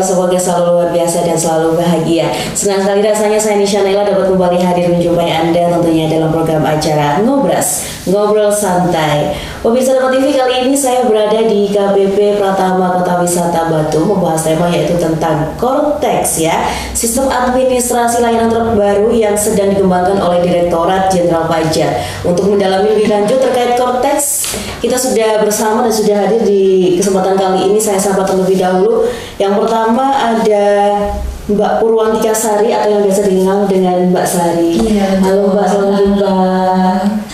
semoga selalu luar biasa dan selalu bahagia. Senang sekali rasanya saya Nisha Naila dapat kembali hadir menjumpai Anda tentunya dalam program acara Ngobras, Ngobrol Santai. Pemirsa Dapat TV, kali ini saya berada di KPP Pratama Kota Wisata Batu membahas tema yaitu tentang Kortex ya, sistem administrasi layanan terbaru yang sedang dikembangkan oleh Direktorat Jenderal Pajak. Untuk mendalami lebih lanjut terkait Kortex, kita sudah bersama dan sudah hadir di kesempatan kali ini. Saya sapa terlebih dahulu. Yang pertama ada Mbak Purwantika Sari atau yang biasa dikenal dengan Mbak Sari. Iya, halo Mbak, selamat jumpa.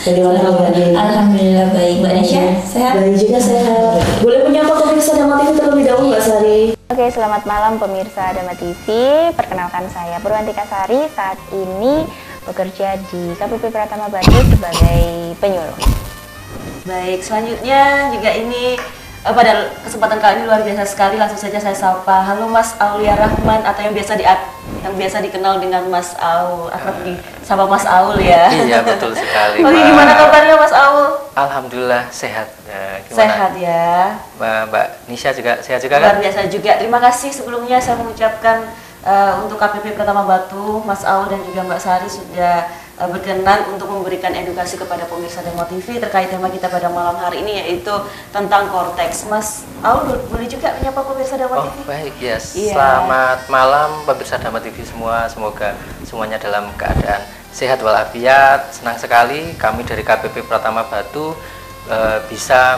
Bagaimana kabarnya? Alhamdulillah baik. Mbak Nisha, sehat? Baik juga, sehat. Boleh menyapa pemirsa Dama TV terlebih dahulu Mbak Sari? Oke, selamat malam pemirsa Dama TV. Perkenalkan saya Purwantika Sari, saat ini bekerja di KPP Pratama Batu sebagai penyuluh. Baik, selanjutnya juga ini pada kesempatan kali ini luar biasa sekali, langsung saja saya sapa. Halo Mas Aulia Rahman atau yang biasa dikenal dengan Mas Aul. Akrab sama Mas Aul ya. Iya, betul sekali. Oke, gimana kabarnya Mas Aul? Alhamdulillah sehat. Sehat ya. Mbak Nisha juga sehat juga kan? Luar biasa juga. Terima kasih sebelumnya saya mengucapkan untuk KPP Pratama Batu, Mas Aul dan juga Mbak Sari sudah berkenan untuk memberikan edukasi kepada pemirsa Dama TV terkait tema kita pada malam hari ini yaitu tentang Kortex. Mas Aul boleh juga menyapa pemirsa Dama TV? Oh baik, yes. Selamat malam pemirsa Dama TV semua. Semoga semuanya dalam keadaan sehat walafiat. Senang sekali kami dari KPP Pratama Batu bisa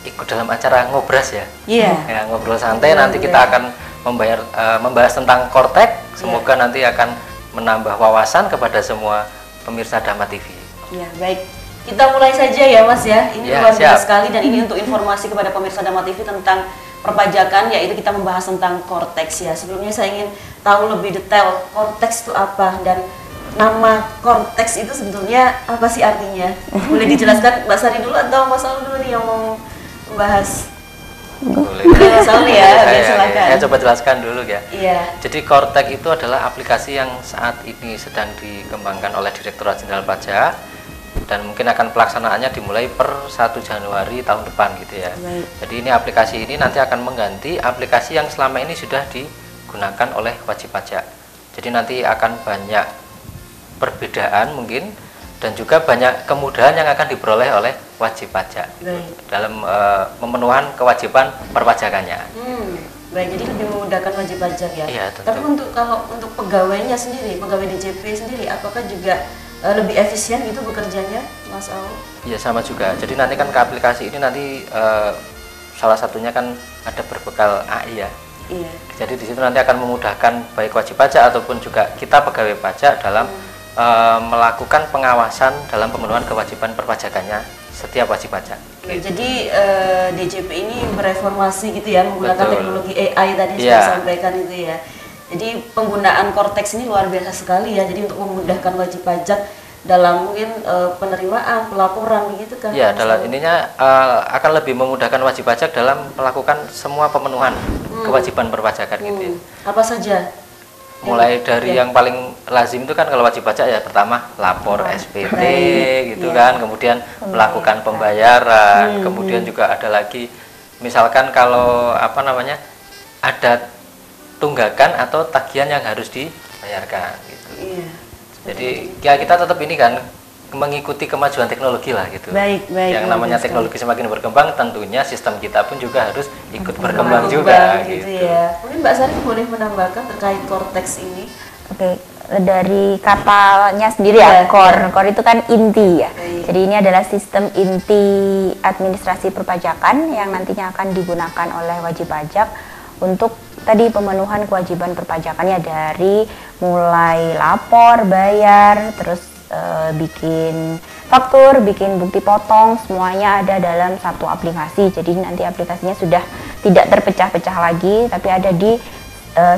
ikut dalam acara Ngobras ya. Iya. Ya, ngobrol santai. Nanti kita akan membahas tentang Kortex. Semoga nanti akan menambah wawasan kepada semua pemirsa Dama TV. Ya, baik. Kita mulai saja ya Mas ya. Ini ya, luar biasa sekali dan ini untuk informasi kepada pemirsa Dama TV tentang perpajakan, yaitu kita membahas tentang Kortex ya. Sebelumnya saya ingin tahu lebih detail Kortex itu apa dan nama Kortex itu sebetulnya apa sih artinya? Boleh dijelaskan Mbak Sari dulu atau Mas Aul dulu nih yang mau membahas? Boleh. Saya coba jelaskan dulu ya. Iya. Jadi Kortex itu adalah aplikasi yang saat ini sedang dikembangkan oleh Direktorat Jenderal Pajak dan mungkin akan pelaksanaannya dimulai per 1 Januari tahun depan gitu ya. Baik. Jadi ini aplikasi ini nanti akan mengganti aplikasi yang selama ini sudah digunakan oleh wajib pajak. Jadi nanti akan banyak perbedaan mungkin dan juga banyak kemudahan yang akan diperoleh oleh wajib pajak dalam memenuhan kewajiban perpajakannya. Baik, jadi lebih memudahkan wajib pajak ya. Iya, tentu. Tapi kalau untuk pegawainya sendiri, pegawai DJP sendiri, apakah juga lebih efisien gitu bekerjanya, Mas Aul? Iya, sama juga. Jadi nanti kan ke aplikasi ini nanti salah satunya kan ada berbekal AI ya. Iya. Jadi di situ nanti akan memudahkan baik wajib pajak ataupun juga kita pegawai pajak dalam melakukan pengawasan dalam pemenuhan kewajiban perpajakannya setiap wajib pajak. Gitu. Jadi DJP ini bereformasi gitu ya, menggunakan Betul. teknologi AI tadi sudah sampaikan itu ya. Jadi penggunaan Kortex ini luar biasa sekali ya. Jadi untuk memudahkan wajib pajak dalam mungkin penerimaan, pelaporan begitu kan? Ya, dalam ininya akan lebih memudahkan wajib pajak dalam melakukan semua pemenuhan kewajiban perpajakan gitu ya. Apa saja? Mulai dari yang paling lazim itu kan kalau wajib pajak ya pertama lapor SPT gitu kan, kemudian melakukan pembayaran, kemudian juga ada lagi misalkan kalau apa namanya ada tunggakan atau tagihan yang harus dibayarkan gitu. Iya. Jadi ya kita tetap ini kan mengikuti kemajuan teknologi lah gitu. Baik. Yang namanya teknologi semakin berkembang, tentunya sistem kita pun juga harus ikut berkembang juga gitu. Ya. Mungkin Mbak Sari boleh menambahkan terkait Kortex ini. Oke, dari katanya sendiri ya, core itu kan inti ya. Jadi ini adalah sistem inti administrasi perpajakan yang nantinya akan digunakan oleh wajib pajak untuk tadi pemenuhan kewajiban perpajakannya dari mulai lapor, bayar, terus bikin faktur, bikin bukti potong, semuanya ada dalam satu aplikasi. Jadi nanti aplikasinya sudah tidak terpecah-pecah lagi, tapi ada di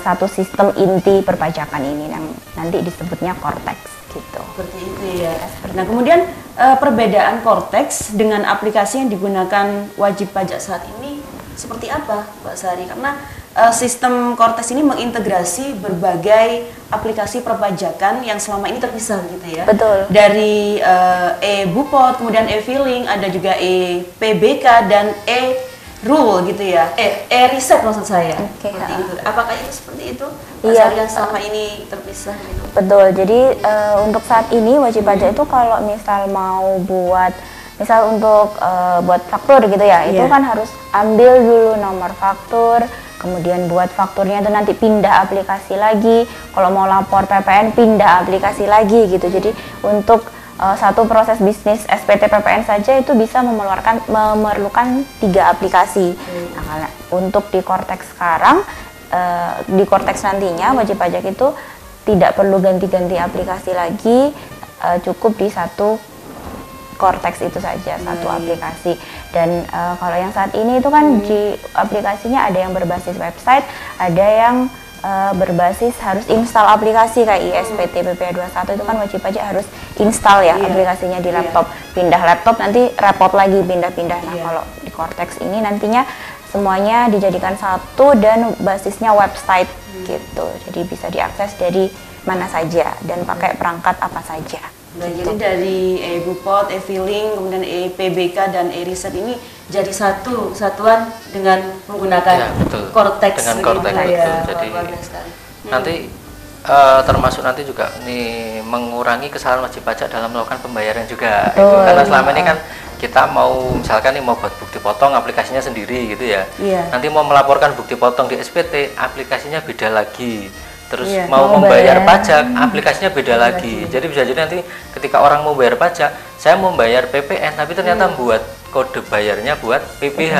satu sistem inti perpajakan ini yang nanti disebutnya Kortex gitu. Seperti itu ya. Nah, kemudian perbedaan Kortex dengan aplikasi yang digunakan wajib pajak saat ini seperti apa, Mbak Sari? Karena sistem Kortex ini mengintegrasi berbagai aplikasi perpajakan yang selama ini terpisah gitu ya. Betul. Dari e-Bupot, kemudian e-Filing, ada juga e-PBK dan rule gitu ya, e-riset maksud saya. Oke, Seperti itu. Apakah itu seperti itu? Iya. Yang selama ini terpisah gitu. Betul. Jadi untuk saat ini wajib pajak itu kalau misal mau misal untuk buat faktur gitu ya, itu kan harus ambil dulu nomor faktur, kemudian buat fakturnya itu nanti pindah aplikasi lagi. Kalau mau lapor PPN pindah aplikasi lagi gitu. Jadi untuk satu proses bisnis SPT PPN saja itu bisa memerlukan 3 aplikasi. Nah, karena untuk di Kortex sekarang, di Kortex nantinya wajib pajak itu tidak perlu ganti-ganti aplikasi lagi, cukup di satu Kortex itu saja, satu aplikasi. Dan kalau yang saat ini itu kan di aplikasinya ada yang berbasis website, ada yang berbasis harus install aplikasi kayak ISPT PPA 21 itu kan wajib pajak harus install ya aplikasinya di laptop. Pindah laptop nanti repot lagi pindah-pindah. Nah, kalau di Kortex ini nantinya semuanya dijadikan satu dan basisnya website gitu. Jadi bisa diakses dari mana saja dan pakai perangkat apa saja. Nah, jadi dari e-Bupot, e-Filing, kemudian e-PBK dan e-Riset ini jadi satu satuan dengan menggunakan Kortex. Dengan Kortex, betul. Jadi nanti termasuk nanti juga nih mengurangi kesalahan wajib pajak dalam melakukan pembayaran juga. Gitu. Karena selama ini kan kita mau misalkan nih mau buat bukti potong aplikasinya sendiri gitu ya. Nanti mau melaporkan bukti potong di SPT aplikasinya beda lagi. Terus mau membayar pajak, aplikasinya beda lagi. Jadi bisa jadi nanti ketika orang mau bayar pajak, saya mau bayar PPN, tapi ternyata buat kode bayarnya buat PPH.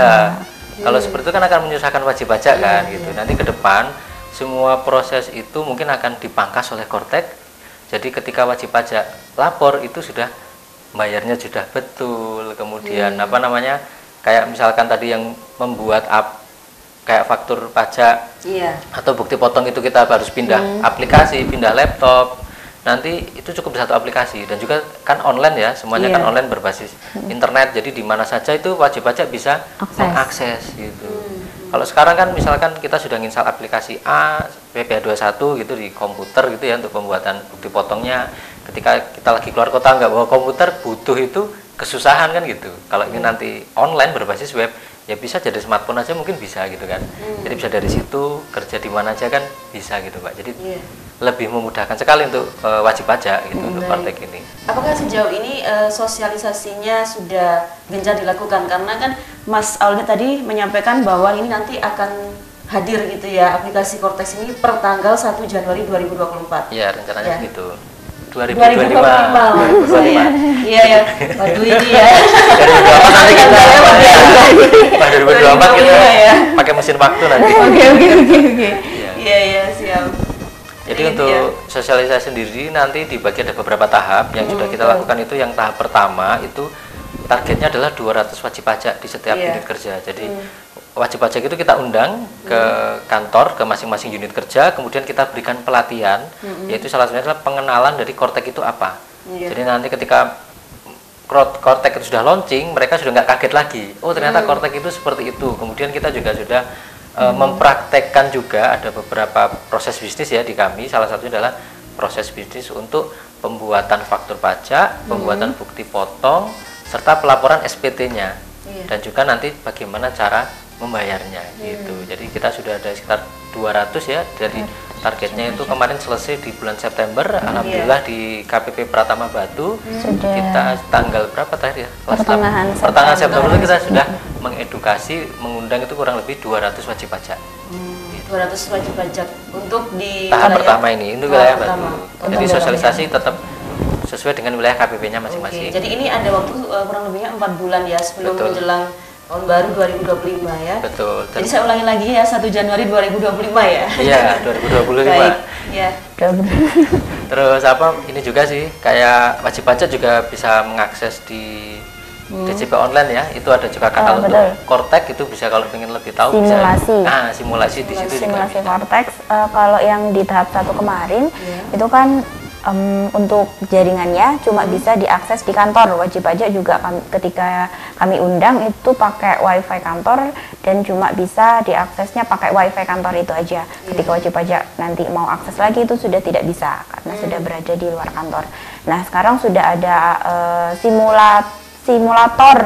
Kalau seperti itu kan akan menyusahkan wajib pajak kan, gitu. Nanti ke depan semua proses itu mungkin akan dipangkas oleh Kortex. Jadi ketika wajib pajak lapor itu sudah bayarnya sudah betul. Kemudian apa namanya, kayak misalkan tadi yang membuat kayak faktur pajak atau bukti potong itu kita harus pindah aplikasi, pindah laptop, nanti itu cukup di satu aplikasi. Dan juga kan online ya, semuanya kan online berbasis internet, jadi di mana saja itu wajib pajak bisa mengakses gitu. Kalau sekarang kan misalkan kita sudah nginstal aplikasi A, PPA 21 gitu di komputer gitu ya untuk pembuatan bukti potongnya, ketika kita lagi keluar kota nggak bawa komputer, butuh itu kesusahan kan gitu. Kalau ini nanti online berbasis web, ya bisa jadi smartphone aja mungkin bisa gitu kan. Jadi bisa dari situ kerja di mana aja kan bisa gitu Pak. Jadi lebih memudahkan sekali untuk wajib pajak gitu untuk Kortex ini. Apakah sejauh ini sosialisasinya sudah gencar dilakukan? Karena kan Mas Aulid tadi menyampaikan bahwa ini nanti akan hadir gitu ya aplikasi Kortex ini per tanggal 1 Januari 2024. Iya, rencananya gitu. 2025. Iya ya. Waduh ini ya. 2024 nanti kita 2024 kita pakai mesin waktu nanti. Oke. Iya siap. Jadi untuk sosialisasi sendiri nanti dibagi ada beberapa tahap yang sudah kita lakukan. Itu yang tahap pertama itu targetnya adalah 200 wajib pajak di setiap unit kerja. Jadi wajib pajak itu kita undang ke kantor, ke masing-masing unit kerja, kemudian kita berikan pelatihan, yaitu salah satunya adalah pengenalan dari Kortex itu apa. Jadi nanti ketika Kortex itu sudah launching, mereka sudah nggak kaget lagi. Oh ternyata Kortex itu seperti itu. Kemudian kita juga sudah mempraktekkan juga ada beberapa proses bisnis ya di kami. Salah satunya adalah proses bisnis untuk pembuatan faktur pajak, pembuatan bukti potong, serta pelaporan SPT-nya. Dan juga nanti bagaimana cara membayarnya gitu. Jadi kita sudah ada sekitar 200 ya dari targetnya itu kemarin selesai di bulan September. Alhamdulillah di KPP Pratama Batu kita tanggal berapa terakhir ya? Pertengahan September itu kita sudah mengedukasi, mengundang itu kurang lebih 200 wajib pajak. 200 wajib pajak untuk di tahap pertama ini untuk wilayah Batu. Jadi sosialisasi tetap sesuai dengan wilayah KPP-nya masing-masing. Jadi ini ada waktu kurang lebihnya 4 bulan ya sebelum menjelang tahun baru 2025 ya. Betul. Jadi saya ulangi lagi ya 1 Januari 2025 ya. Iya 2025. Baik. Ya. Terus apa ini juga sih kayak wajib pajak juga bisa mengakses di DJP online ya. Itu ada juga kanal untuk Kortex, itu bisa kalau ingin lebih tahu simulasi. Bisa. Simulasi di situ juga. Simulasi Kortex. Kalau yang di tahap 1 kemarin itu kan untuk jaringannya cuma bisa diakses di kantor. Wajib pajak juga ketika kami undang itu pakai wifi kantor dan cuma bisa diaksesnya pakai wifi kantor itu aja. Ketika wajib pajak nanti mau akses lagi itu sudah tidak bisa karena sudah berada di luar kantor. Nah sekarang sudah ada simulator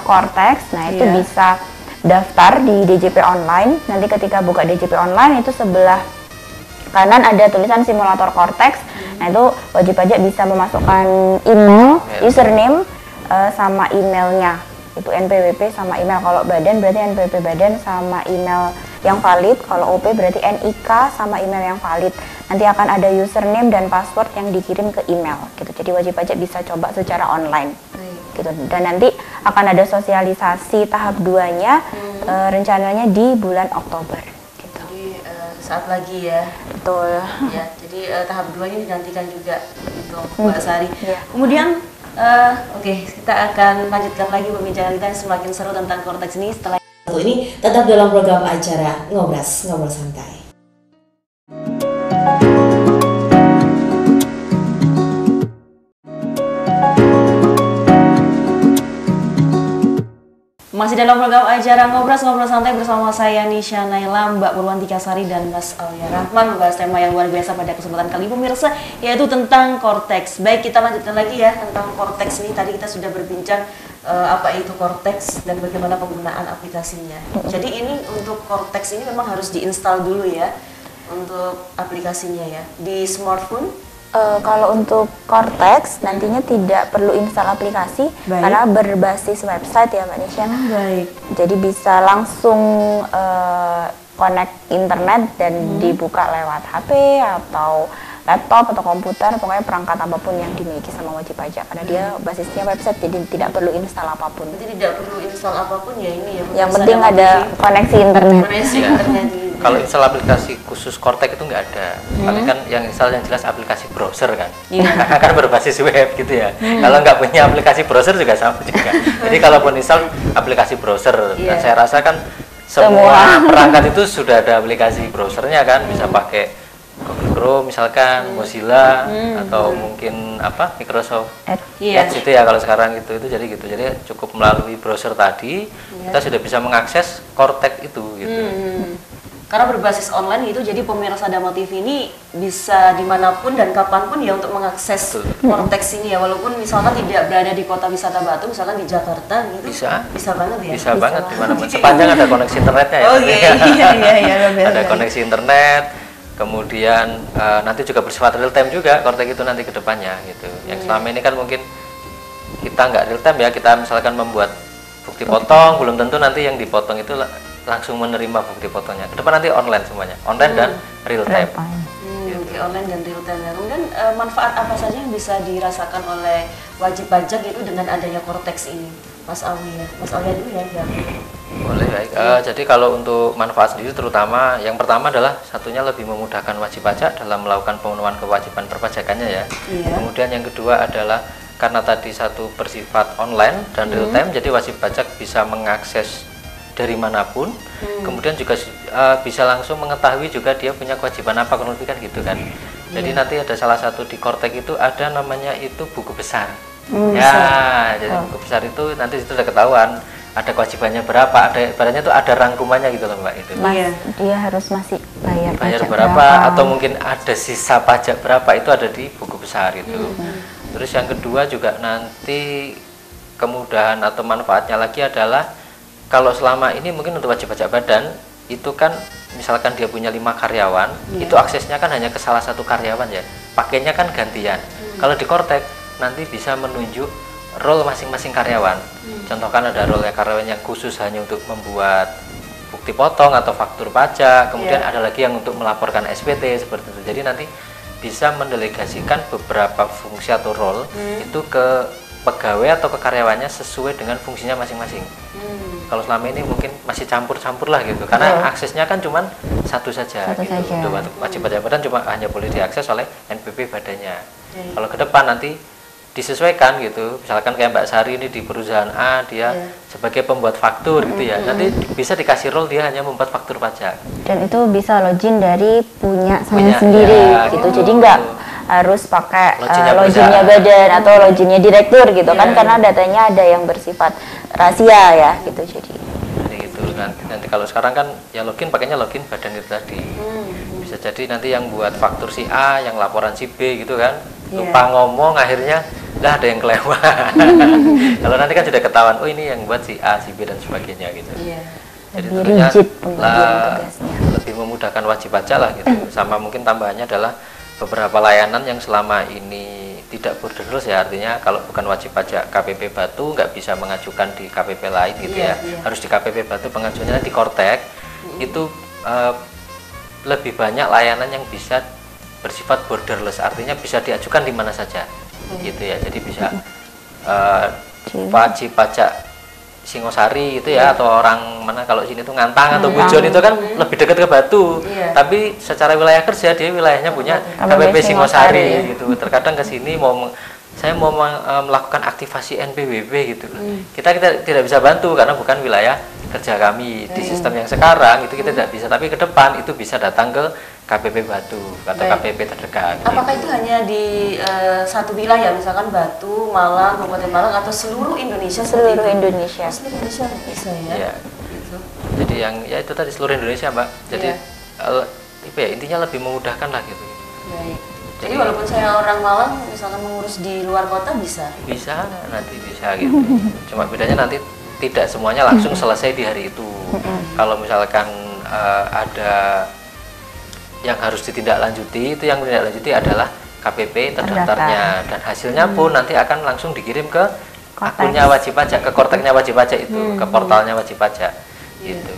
Kortex. Nah itu bisa daftar di DJP online. Nanti ketika buka DJP online itu sebelah kanan ada tulisan simulator Cortex. Nah itu wajib pajak bisa memasukkan email, username sama emailnya. Itu NPWP sama email. Kalau badan berarti NPWP badan sama email yang valid. Kalau OP berarti NIK sama email yang valid. Nanti akan ada username dan password yang dikirim ke email gitu. Jadi wajib pajak bisa coba secara online. Gitu. Dan nanti akan ada sosialisasi tahap 2-nya rencananya di bulan Oktober gitu. Jadi saat lagi ya. Betul. Ya, jadi tahap 2 ini dinantikan juga gitu Mbak Sari. Iya. Kemudian oke, kita akan lanjutkan lagi pembicaraan kita yang semakin seru tentang Cortex ini setelah satu ini tetap dalam program acara Ngobras, Ngobrol Santai. Masih dalam program acara Ngobras, Ngobrol Santai bersama saya Nisha Naila, Mbak Purwantika Sari dan Mas Aulia Rahman membahas tema yang luar biasa pada kesempatan kali ini pemirsa, yaitu tentang Cortex. Baik, kita lanjutkan lagi ya tentang Cortex ini. Tadi kita sudah berbincang apa itu Cortex dan bagaimana penggunaan aplikasinya. Jadi ini untuk Cortex ini memang harus diinstal dulu ya untuk aplikasinya ya di smartphone. Kalau untuk Cortex nantinya tidak perlu install aplikasi. Baik. Karena berbasis website ya Mbak Nisha. Baik. Jadi bisa langsung connect internet dan dibuka lewat HP atau laptop atau komputer, pokoknya perangkat apapun yang dimiliki sama wajib pajak. Karena dia basisnya website, jadi tidak perlu install apapun. Jadi tidak perlu install apapun ya ini ya. Yang penting ada koneksi internet. Koneksi internet. Kalau install aplikasi khusus Cortex itu nggak ada. Paling kan yang install yang jelas aplikasi browser kan. Kan berbasis web gitu ya. Kalau nggak punya aplikasi browser juga sama juga. Jadi kalaupun install aplikasi browser, dan saya rasa kan semua perangkat itu sudah ada aplikasi browsernya kan. Bisa pakai Google Chrome misalkan, Mozilla atau mungkin apa Microsoft Edge itu ya kalau sekarang itu jadi gitu. Jadi cukup melalui browser tadi kita sudah bisa mengakses Cortex itu gitu. Karena berbasis online itu, jadi pemirsa Dama TV ini bisa dimanapun dan kapanpun ya untuk mengakses Cortex ini ya, walaupun misalkan tidak berada di kota wisata Batu, misalkan di Jakarta gitu. Bisa banget ya. Bisa banget dimanapun sepanjang ada koneksi internetnya ya. Oh iya. Ada koneksi internet. Kemudian nanti juga bersifat real time juga Cortex itu nanti ke depannya gitu. Yang selama ini kan mungkin kita nggak real time ya, kita misalkan membuat bukti potong, belum tentu nanti yang dipotong itu langsung menerima bukti potongnya. Ke depan nanti online semuanya, online dan real time. Oke, online dan real time. Kemudian manfaat apa saja yang bisa dirasakan oleh wajib pajak itu dengan adanya Cortex ini, Mas Aulia? Mas Aulia dulu ya. Boleh, baik. Jadi kalau untuk manfaat sendiri terutama yang pertama adalah satunya lebih memudahkan wajib pajak dalam melakukan pemenuhan kewajiban perpajakannya ya. Kemudian yang kedua adalah karena tadi satu bersifat online dan real time, jadi wajib pajak bisa mengakses dari manapun, kemudian juga bisa langsung mengetahui juga dia punya kewajiban apa, kurang lebih kan gitu kan. Jadi nanti ada salah satu di Cortex itu ada namanya itu buku besar. Jadi buku besar itu nanti itu sudah ketahuan ada kewajibannya berapa, ada ibaratnya itu ada rangkumannya gitu loh Mbak itu. Dia harus masih bayar pajak berapa atau mungkin ada sisa pajak berapa itu ada di buku besar itu. Terus yang kedua juga nanti kemudahan atau manfaatnya lagi adalah kalau selama ini mungkin untuk wajib pajak badan itu kan misalkan dia punya 5 karyawan, itu aksesnya kan hanya ke salah satu karyawan ya, pakainya kan gantian. Kalau di Cortex nanti bisa menunjuk role masing-masing karyawan. Contohkan ada role karyawan yang khusus hanya untuk membuat bukti potong atau faktur pajak, kemudian ada lagi yang untuk melaporkan SPT seperti itu. Jadi nanti bisa mendelegasikan beberapa fungsi atau role itu ke pegawai atau ke karyawannya sesuai dengan fungsinya masing-masing. Kalau selama ini mungkin masih campur-campur lah gitu, karena aksesnya kan cuma satu saja. Untuk wajib pajak badan cuma hanya boleh diakses oleh NPP badannya. Kalau ke depan nanti disesuaikan gitu, misalkan kayak Mbak Sari ini di perusahaan A, dia sebagai pembuat faktur gitu ya, nanti bisa dikasih role dia hanya membuat faktur pajak. Dan itu bisa login dari punya saya sendiri gitu, jadi nggak harus pakai loginnya badan atau loginnya direktur gitu kan, karena datanya ada yang bersifat rahasia ya gitu. Jadi gitu. Nanti kalau sekarang kan ya login pakainya login badan itu tadi. Bisa jadi nanti yang buat faktur si A, yang laporan si B gitu kan, lupa ngomong akhirnya lah ada yang kelewat. Kalau nanti kan sudah ketahuan, oh ini yang buat si A, si B dan sebagainya gitu. Jadi Lebih tentunya rigid pembagian tugasnya. lebih memudahkan wajib pajak lah gitu. Sama mungkin tambahannya adalah beberapa layanan yang selama ini tidak borderless ya, artinya kalau bukan wajib pajak KPP Batu nggak bisa mengajukan di KPP lain gitu ya. Harus di KPP Batu, pengajuannya di Kortek. Itu lebih banyak layanan yang bisa bersifat borderless, artinya bisa diajukan di mana saja gitu ya. Jadi bisa wajib pajak Singosari gitu ya, atau orang mana, kalau sini tuh Ngantang atau Bujon itu kan lebih dekat ke Batu, tapi secara wilayah kerja dia wilayahnya punya KPP Singosari gitu. Terkadang ke sini saya mau melakukan aktivasi NPWP gitu, kita tidak bisa bantu karena bukan wilayah kerja kami di sistem yang sekarang, itu kita tidak bisa, tapi ke depan itu bisa datang ke KPP Batu atau KPP terdekat. Apakah itu hanya di satu wilayah, misalkan Batu, Malang, Kabupaten Malang, atau seluruh Indonesia? Seluruh Indonesia. Seluruh Indonesia bisa ya. Iya. Gitu. Jadi yang ya itu tadi seluruh Indonesia, Mbak. Jadi ya, intinya lebih memudahkan lah gitu. Baik. Jadi walaupun saya orang Malang, misalkan mengurus di luar kota bisa? Bisa, nanti bisa gitu. Cuma bedanya nanti tidak semuanya langsung selesai di hari itu. Kalau misalkan ada yang harus ditindaklanjuti, itu yang ditindaklanjuti adalah KPP terdaftarnya, dan hasilnya pun nanti akan langsung dikirim ke akunnya wajib pajak, ke Korteknya wajib pajak itu, ke portalnya wajib pajak gitu.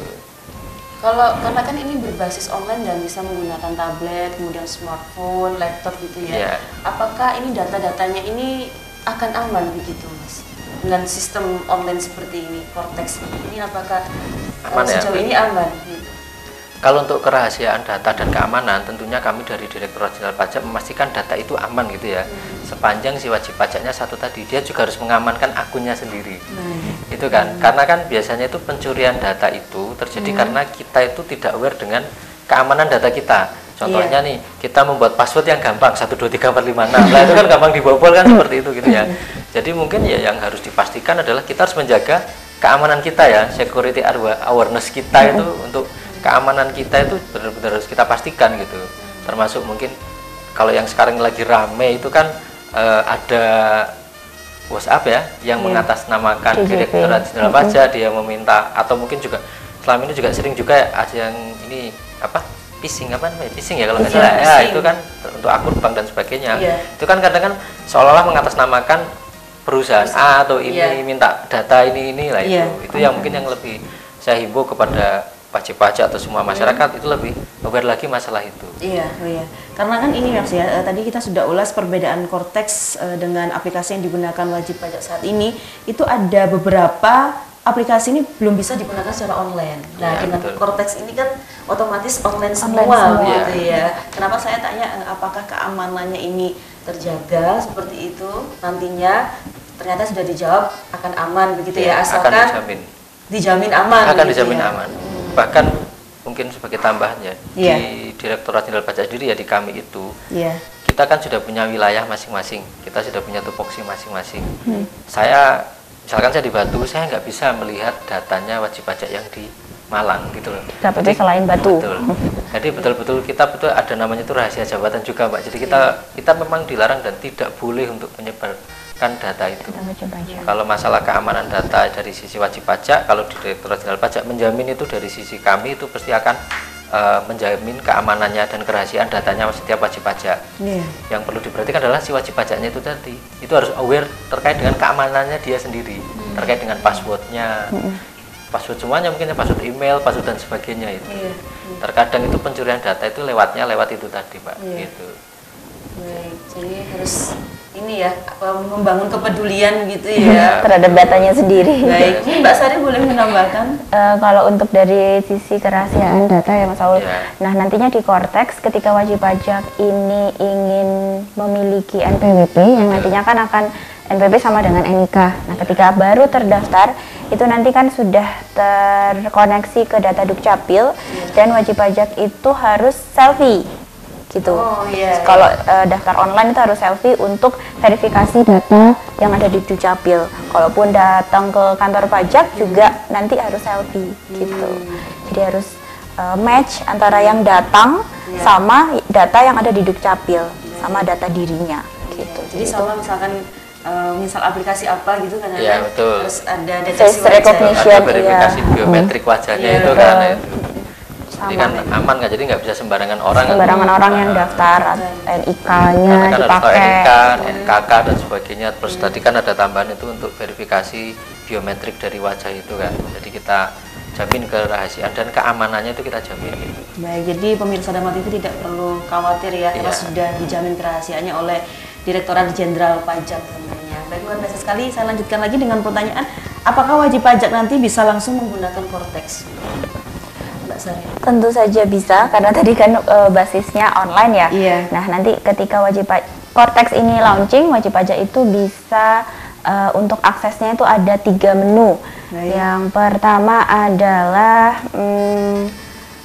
Karena kan ini berbasis online dan bisa menggunakan tablet, kemudian smartphone, laptop gitu ya. Apakah ini data-datanya ini akan aman begitu, Mas? Dengan sistem online seperti ini, Kortex seperti ini, apakah sejauh ini aman? Gitu? Kalau untuk kerahasiaan data dan keamanan, tentunya kami dari Direktorat Jenderal Pajak memastikan data itu aman gitu ya. Sepanjang si wajib pajaknya satu tadi, dia juga harus mengamankan akunnya sendiri. Itu kan, karena kan biasanya itu pencurian data itu terjadi karena kita itu tidak aware dengan keamanan data kita. Contohnya nih, kita membuat password yang gampang, 1, 2, 3, 4, 5, 6. Nah itu kan gampang dibobol kan, seperti itu gitu ya. Jadi mungkin ya yang harus dipastikan adalah kita harus menjaga keamanan kita ya, security awareness kita itu, untuk keamanan kita itu benar-benar harus kita pastikan gitu. Termasuk mungkin kalau yang sekarang lagi rame itu kan ada WhatsApp ya yang mengatasnamakan Direktorat Jenderal Pajak, dia meminta, atau mungkin juga selama ini juga sering juga ada yang ini apa, phishing ya kalau nggak salah ya, itu kan untuk akun bank dan sebagainya. Itu kan kadang kan seolah-olah mengatasnamakan perusahaan A atau ini minta data ini lah, itu yang mungkin yang lebih saya himbau kepada wajib pajak atau semua masyarakat itu lebih aware lagi masalah itu. Iya. Karena kan ini Mas ya, tadi kita sudah ulas perbedaan Kortex dengan aplikasi yang digunakan wajib pajak saat ini. Itu ada beberapa aplikasi ini belum bisa digunakan secara online. Nah, dengan Kortex ini kan otomatis online semua gitu ya. Kenapa saya tanya apakah keamanannya ini terjaga seperti itu nantinya? Ternyata sudah dijawab akan aman begitu ya, asalkan akan dijamin aman. Akan dijamin aman. Bahkan mungkin sebagai tambahan ya, di Direktorat Jenderal Pajak sendiri ya, di kami itu kita kan sudah punya wilayah masing-masing, kita sudah punya tupoksi masing-masing. Misalkan saya di Batu, saya nggak bisa melihat datanya wajib pajak yang di Malang gitu loh. Tapi selain Batu. Jadi betul-betul kita ada namanya itu rahasia jabatan juga, Mbak. Jadi kita memang dilarang dan tidak boleh untuk menyebarkan data itu. Kalau masalah keamanan data dari sisi wajib pajak, kalau di Direktorat Jenderal Pajak menjamin itu, dari sisi kami itu pasti akan menjamin keamanannya dan kerahasiaan datanya setiap wajib pajak. Yang perlu diperhatikan adalah si wajib pajaknya itu tadi, itu harus aware terkait dengan keamanannya dia sendiri, terkait dengan passwordnya, password semuanya, mungkin password email, password dan sebagainya itu. Terkadang itu pencurian data itu lewat itu tadi, Pak. Gitu. Baik, jadi harus ini ya, membangun kepedulian gitu ya terhadap datanya sendiri. Baik, Mbak Sari boleh menambahkan? Kalau untuk dari sisi kerahasiaan data ya Mas Saul, nah nantinya di Kortex ketika wajib pajak ini ingin memiliki NPWP yang nantinya kan akan NPWP sama dengan NIK. Nah ketika baru terdaftar itu nanti kan sudah terkoneksi ke data Dukcapil, dan wajib pajak itu harus selfie gitu. Kalau daftar online itu harus selfie untuk verifikasi data yang ada di Dukcapil. Kalaupun datang ke kantor pajak juga nanti harus selfie gitu. Jadi harus match antara yang datang sama data yang ada di Dukcapil, sama data dirinya gitu. Jadi sama misalkan misal aplikasi apa gitu kan, Iya, betul. terus ada Face deteksi wajah. recognition. Ada verifikasi biometrik wajahnya Iya, itu betul. kan. Jadi Sama. kan aman nggak, jadi nggak bisa sembarangan orang. Sembarangan orang yang daftar NIK-nya Karena kan harus tahu dipakai. NIK, NKK dan sebagainya. Terus tadi kan ada tambahan itu untuk verifikasi biometrik dari wajah itu kan. Jadi kita jamin kerahasiaan dan keamanannya itu kita jamin. Gitu. Baik, jadi pemirsa Dharma TV tidak perlu khawatir ya, karena Iya. sudah dijamin kerahasiaannya oleh Direktorat Jenderal Pajak tentunya. Baik, luar biasa sekali. Saya lanjutkan lagi dengan pertanyaan, apakah wajib pajak nanti bisa langsung menggunakan Cortex? Mbak Sari. Tentu saja bisa, karena tadi kan basisnya online ya. Iya. Nah, nanti ketika Cortex ini launching, wajib pajak itu bisa untuk aksesnya itu ada 3 menu. Baik. Yang pertama adalah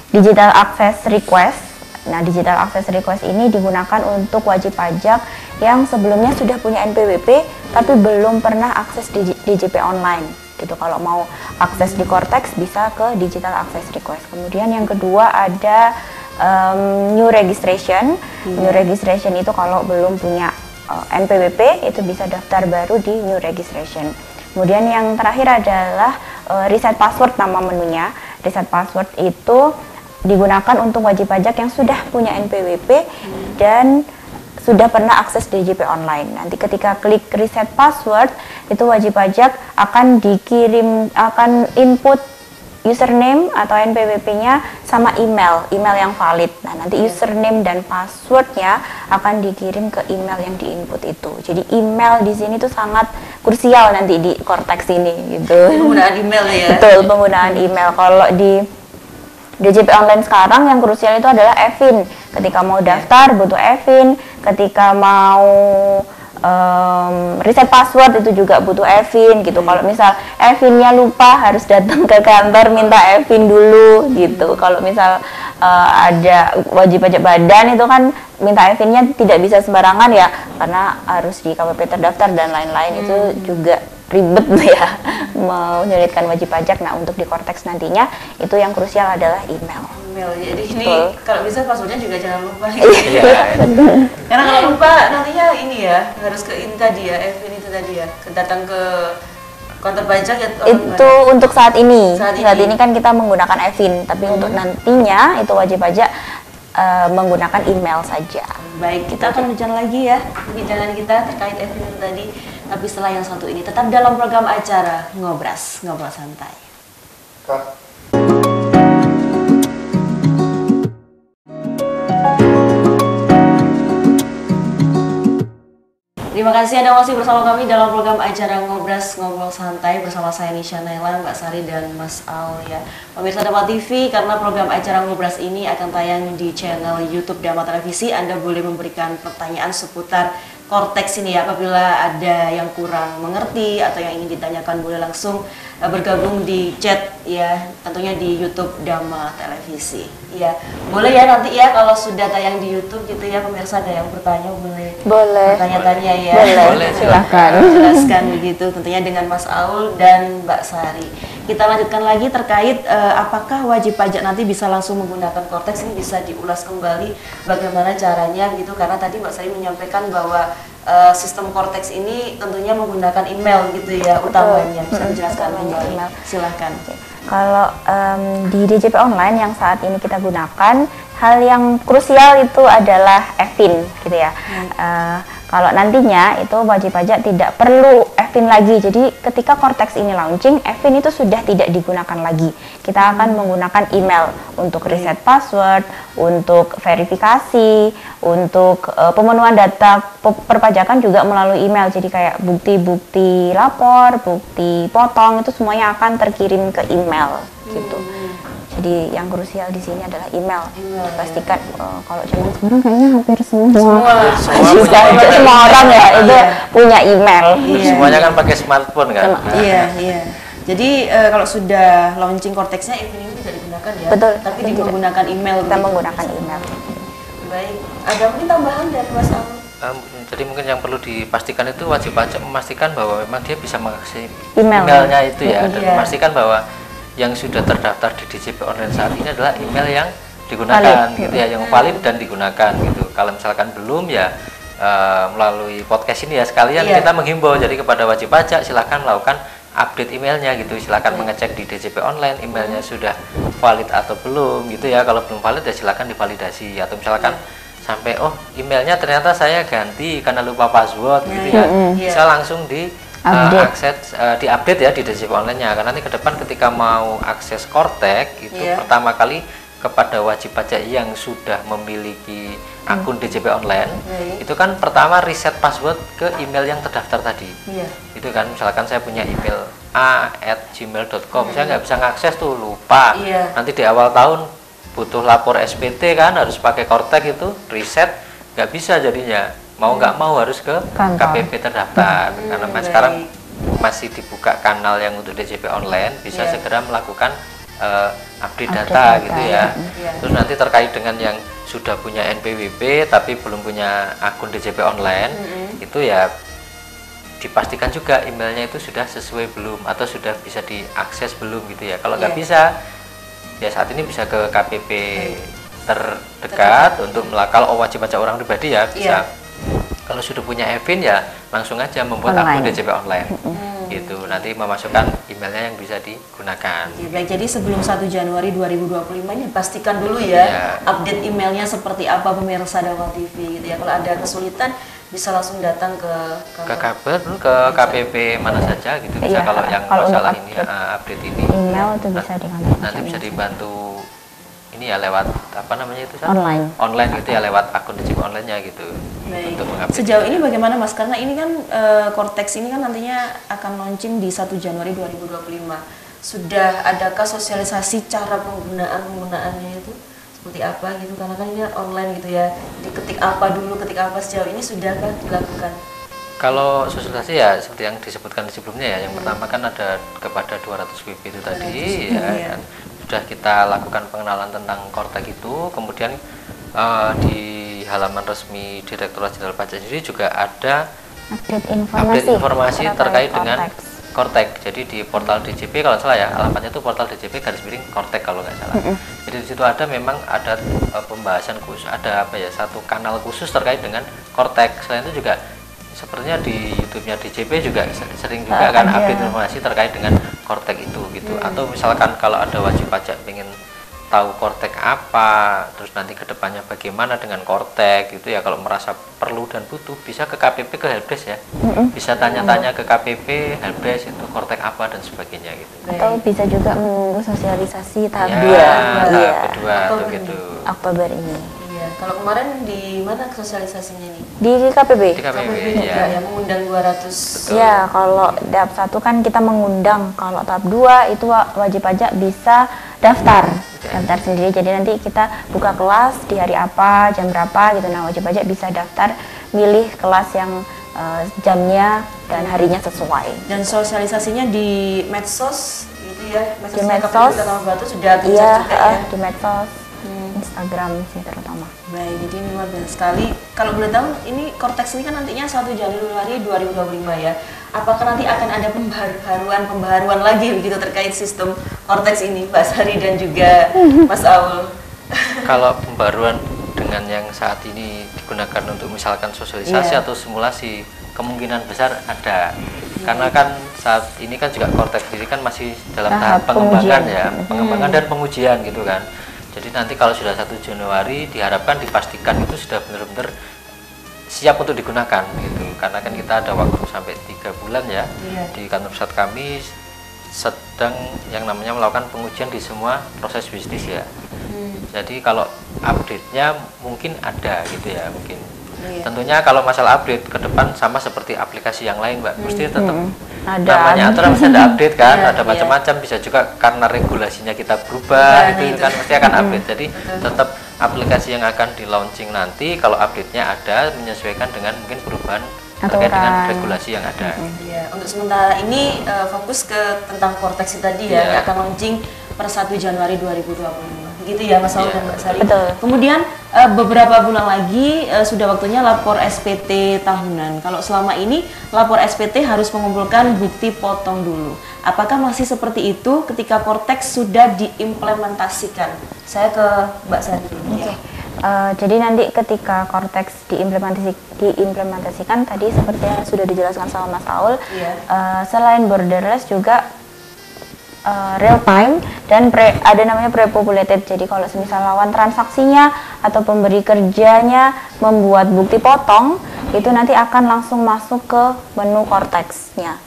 Digital Access Request. Nah, Digital Access Request ini digunakan untuk wajib pajak yang sebelumnya sudah punya NPWP tapi belum pernah akses di DJP online gitu. Kalau mau akses di Cortex bisa ke Digital Access Request. Kemudian yang kedua ada New Registration. New Registration itu kalau belum punya NPWP itu bisa daftar baru di New Registration. Kemudian yang terakhir adalah Reset Password, nama menunya. Reset Password itu digunakan untuk wajib pajak yang sudah punya NPWP dan sudah pernah akses DJP online. Nanti ketika klik reset password, itu wajib pajak akan akan input username atau NPWP-nya sama email yang valid. Nah, nanti username dan passwordnya akan dikirim ke email yang diinput itu. Jadi email di sini tuh sangat krusial nanti di Cortex ini gitu. Penggunaan email ya. Betul, penggunaan email. Kalau di DJP online sekarang yang krusial itu adalah EVIN. Ketika mau daftar butuh EVIN, ketika mau reset password itu juga butuh EVIN gitu. Kalau misal EVIN-nya lupa harus datang ke kantor minta EVIN dulu gitu. Kalau misal ada wajib pajak badan itu kan minta EVIN-nya tidak bisa sembarangan ya, karena harus di KPP terdaftar dan lain-lain. Itu juga ribet ya, menyulitkan wajib pajak. Nah, untuk di Cortex nantinya itu yang krusial adalah email. Email. Jadi ini Betul. kalau bisa passwordnya juga jangan lupa. Iya. Karena kalau lupa nantinya ini ya harus ke ini tadi ya, Evin itu tadi ya, datang ke kantor pajak ya. Itu untuk saat ini. Saat Saat ini. ini kan kita menggunakan EVIN, tapi untuk nantinya itu wajib pajak menggunakan email saja. Baik, kita akan lanjutkan lagi ya perbincangan kita terkait Evin itu tadi. Tapi setelah yang satu ini tetap dalam program acara Ngobras, Ngobrol Santai. Terima kasih Anda masih bersama kami dalam program acara Ngobras Ngobrol Santai bersama saya Nisha Naila, Mbak Sari dan Mas Al ya. Pemirsa Dharma TV, karena program acara Ngobras ini akan tayang di channel YouTube Dharma Televisi, Anda boleh memberikan pertanyaan seputar Cortex ini ya. Apabila ada yang kurang mengerti atau yang ingin ditanyakan boleh langsung bergabung di chat ya, tentunya di YouTube Dharma Televisi. Ya, boleh ya nanti ya kalau sudah tayang di YouTube gitu ya, pemirsa ada yang bertanya boleh tanya-tanya ya. Boleh, silakan. Jelaskan begitu tentunya dengan Mas Aul dan Mbak Sari. Kita lanjutkan lagi terkait apakah wajib pajak nanti bisa langsung menggunakan Cortex. Ini bisa diulas kembali bagaimana caranya gitu, karena tadi Mbak Sari menyampaikan bahwa sistem Cortex ini tentunya menggunakan email gitu ya utamanya. Bisa dijelaskan Utamanya kembali. email. Silahkan. Kalau di DJP online yang saat ini kita gunakan, hal yang krusial itu adalah EVIN gitu ya. Kalau nantinya itu wajib pajak tidak perlu EVIN lagi. Jadi ketika Cortex ini launching, EVIN itu sudah tidak digunakan lagi. Kita akan menggunakan email untuk reset password, untuk verifikasi, untuk pemenuhan data perpajakan juga melalui email. Jadi kayak bukti-bukti lapor, bukti potong itu semuanya akan terkirim ke email gitu. Jadi yang krusial di sini adalah email. Pastikan kalau zaman sekarang kayaknya hampir semua orang ya itu punya email. Semuanya kan pakai smartphone kan. Iya. Jadi kalau sudah launching Cortex-nya EVIN ini tidak digunakan ya. Betul. Tapi menggunakan email. Kita menggunakan email. Baik. Ada mungkin tambahan dari Mas Aul? Jadi mungkin yang perlu dipastikan itu wajib pajak memastikan bahwa memang dia bisa mengakses Email. emailnya itu ya, dan Iya. memastikan bahwa yang sudah terdaftar di DJP online saat ini adalah email yang digunakan Valid. gitu ya, yang valid dan digunakan gitu. Kalau misalkan belum ya melalui podcast ini ya sekalian kita menghimbau jadi kepada wajib pajak silahkan melakukan update emailnya gitu, silahkan mengecek di DJP online emailnya sudah valid atau belum gitu ya. Kalau belum valid ya silahkan divalidasi, atau misalkan sampai emailnya ternyata saya ganti karena lupa password gitu ya, bisa langsung di akses diupdate ya di DJP online-nya. Karena nanti ke depan ketika mau akses Kortek itu pertama kali kepada wajib pajak yang sudah memiliki akun DJP online, itu kan pertama reset password ke email yang terdaftar tadi. Itu kan misalkan saya punya email a@gmail.com, saya nggak bisa ngakses tuh, lupa. Nanti di awal tahun butuh lapor SPT kan, harus pakai Kortek itu reset, nggak bisa jadinya. Mau nggak mau harus ke KPP terdaftar. Karena sekarang masih dibuka kanal yang untuk DJP online, bisa segera melakukan update data gitu ya. Terus nanti terkait dengan yang sudah punya NPWP tapi belum punya akun DJP online, itu ya dipastikan juga emailnya itu sudah sesuai belum atau sudah bisa diakses belum gitu ya. Kalau nggak bisa, ya saat ini bisa ke KPP terdekat untuk kalau wajib pajak orang pribadi ya bisa. Kalau sudah punya Evin ya langsung aja membuat akun DJP online. Gitu, nanti memasukkan emailnya yang bisa digunakan. Baik, jadi sebelum 1 Januari 2025 ini pastikan dulu ya update emailnya seperti apa pemirsa Dawal TV gitu ya. Kalau ada kesulitan bisa langsung datang ke KPP mana saja gitu. Bisa kalau yang masalah ini update ini email itu bisa nanti bisa dibantu ini ya lewat apa namanya itu online gitu ya, lewat akun DJP online-nya gitu. Baik. Untuk mengupdate. Sejauh ini bagaimana Mas? Karena ini kan Kortex ini kan nantinya akan launching di 1 Januari 2025. Sudah adakah sosialisasi cara penggunaannya itu seperti apa gitu? Karena kan ini online gitu ya. Diketik apa dulu, ketik apa, sejauh ini sudahkah dilakukan? Kalau sosialisasi ya seperti yang disebutkan sebelumnya ya, yang pertama kan ada kepada 200 WP itu tadi ya. Kan sudah kita lakukan pengenalan tentang Kortek itu, kemudian di halaman resmi Direktorat Jenderal Pajak sendiri juga ada update informasi terkait dengan Kortek. Jadi di portal DJP kalau salah ya, alamatnya itu portal DJP _Kortek kalau nggak salah. Jadi di situ ada memang ada pembahasan khusus, ada satu kanal khusus terkait dengan Kortek. Selain itu juga sepertinya di YouTube-nya DJP juga sering juga kan update informasi terkait dengan Kortek itu gitu. Atau misalkan kalau ada wajib pajak pengen tahu Kortek apa, terus nanti kedepannya bagaimana dengan Kortek gitu ya, kalau merasa perlu dan butuh bisa ke KPP, ke Helpdesk ya, bisa tanya-tanya ke KPP, Helpdesk itu Kortek apa dan sebagainya gitu. Atau bisa juga menunggu sosialisasi tahap kedua atau gitu Oktober ini. Kalau kemarin di mana sosialisasinya nih? Di KPP. Di KPP ya, mengundang 200. Ya, kalau tahap 1 kan kita mengundang, kalau tahap 2 itu wajib pajak bisa daftar sendiri. Jadi nanti kita buka kelas di hari apa, jam berapa gitu. Nah, wajib pajak bisa daftar, milih kelas yang jamnya dan harinya sesuai. Dan sosialisasinya di medsos gitu ya? Di medsos sudah gencar juga ya? Di medsos. Instagram sih terutama. Baik, jadi ini luar biasa sekali. Kalau boleh tahu, ini Kortex ini kan nantinya 1 Januari 2025 ya. Apakah nanti akan ada pembaharuan lagi begitu terkait sistem Kortex ini, Pak Sari dan juga Mas Aul? Kalau pembaruan dengan yang saat ini digunakan untuk misalkan sosialisasi atau simulasi, kemungkinan besar ada. Karena kan saat ini kan juga Kortex sendiri kan masih dalam tahap pengembangan ya, pengembangan dan pengujian gitu kan. Jadi nanti kalau sudah 1 Januari diharapkan dipastikan itu sudah benar-benar siap untuk digunakan gitu. Karena kan kita ada waktu sampai 3 bulan ya. Di kantor pusat kami sedang yang namanya melakukan pengujian di semua proses bisnis ya. Jadi kalau update-nya mungkin ada gitu ya, mungkin. Tentunya kalau masalah update ke depan sama seperti aplikasi yang lain, Mbak. Mesti tetap namanya aturan masih ada update kan, ada macam-macam, bisa juga karena regulasinya kita berubah gitu kan, pasti akan update. Jadi tetap aplikasi yang akan di launching nanti kalau update-nya ada menyesuaikan dengan mungkin perubahan terkait dengan regulasi yang ada. Untuk sementara ini fokus ke tentang Kortex tadi ya, yang akan launching per 1 Januari 2025. Begitu ya Mas Aul dan Mbak Sari. Kemudian beberapa bulan lagi sudah waktunya lapor SPT tahunan. Kalau selama ini lapor SPT harus mengumpulkan bukti potong dulu. Apakah masih seperti itu ketika Kortex sudah diimplementasikan? Saya ke Mbak Sari dulu. Jadi nanti ketika Cortex diimplementasikan tadi seperti yang sudah dijelaskan sama Mas Aul, selain borderless juga real time dan ada namanya pre-populated. Jadi kalau semisal lawan transaksinya atau pemberi kerjanya membuat bukti potong, itu nanti akan langsung masuk ke menu Cortex-nya.